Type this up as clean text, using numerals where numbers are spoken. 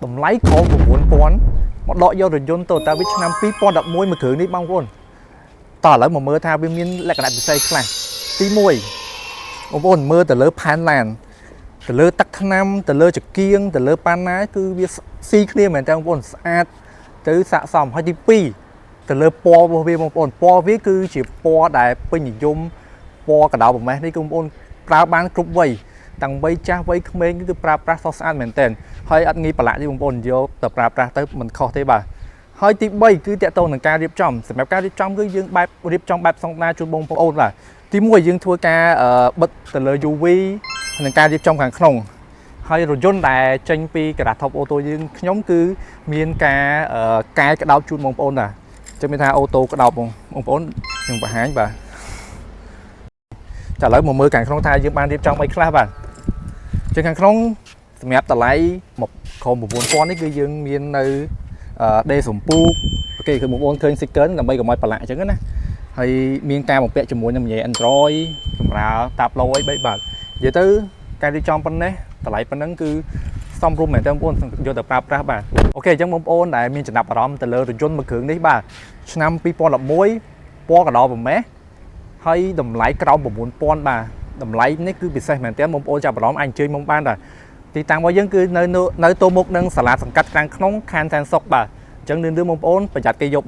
តម្លៃខំ9,000មកដកយករថយន្ត Toyota Vios ឆ្នាំ2011មួយគ្រឿងនេះបងប្អូនតោះឥឡូវមកមើលថាវាមានលក្ខណៈពិសេសខ្លះទី1បងប្អូនមើលទៅលើផែនឡានទៅលើទឹកថ្នាំទៅលើចង្គៀងទៅលើប៉ាណាគឺវាស៊ីគ្នាមែនតើបងប្អូនស្អាតទៅស័ក្តិសមហើយទី2ទៅលើពណ៌របស់វាបងប្អូនពណ៌វាគឺជាពណ៌ដែលពេញនិយមពណ៌កណ្ដៅប្រមេះនេះគឺបងប្អូនប្រើបានគ្រប់វ័យតាំងវ័យចាស់វ័យក្មេងគឺប្រើប្រាស់សស្អាតមែនតើហើយអត់ងាយប្រឡាក់ទេបងប្អូនយកទៅប្រើប្រាស់ទៅមិនខុសទេបាទហើយទី3គឺតកតងនឹងការរៀបចំសម្រាប់ការរៀបចំគឺយើងបែបរៀបចំបែបសង្តានជូនបងប្អូនបាទទី1យើងធ្វើការបិទទៅលើ UV និងការរៀបចំខាងក្នុងហើយរថយន្តដែលចេញពីការ៉ាថប់អូតូយើងខ្ញុំគឺមានការកែក្តោបជូនបងប្អូនដែរចឹងមានថាអូតូក្តោបបងប្អូនខ្ញុំបង្ហាញបាទចាឥឡូវមកមើលខាងក្នុងថាយើងបានរៀបចំអីខ្លះបាទចឹងខាងក្នុងសម្រាប់តម្លៃមកក្រុម 9,000 នេះគឺយើងមាននៅដេសំពូកអូខេគឺបងប្អូនឃើញ sticker ដើម្បីកុំឲ្យប្រឡាក់អញ្ចឹងណាហើយមានការបំពាក់ជាមួយនឹងញ៉ែ Android កម្រាលតាប់ឡូអី3បាទនិយាយទៅការរៀបចំប៉ុណ្ណេះតម្លៃប៉ុណ្ណឹងគឺសមរម្យមែនតើបងប្អូនយកទៅប្រើប្រាស់បាទអូខេអញ្ចឹងបងប្អូនដែលមានចំណាប់អារម្មណ៍ទៅលើរថយន្តមួយគ្រឿងនេះបាទឆ្នាំ2011ពណ៌កណ្ដោប្រមេះហើយតម្លៃក្រោម 9,000 បាទតម្លៃនេះគឺពិសេសមែនតើបងប្អូនចាប់អារម្មណ៍អាចអញ្ជើញមកបានដែរទីតាំងរបស់យើងគឺនៅទល់មុខនឹងសាលាសង្កាត់ខាងក្នុងខណ្ឌសែនសុខបាទអញ្ចឹងនឿនបងប្អូនប្រយ័ត្នគេយក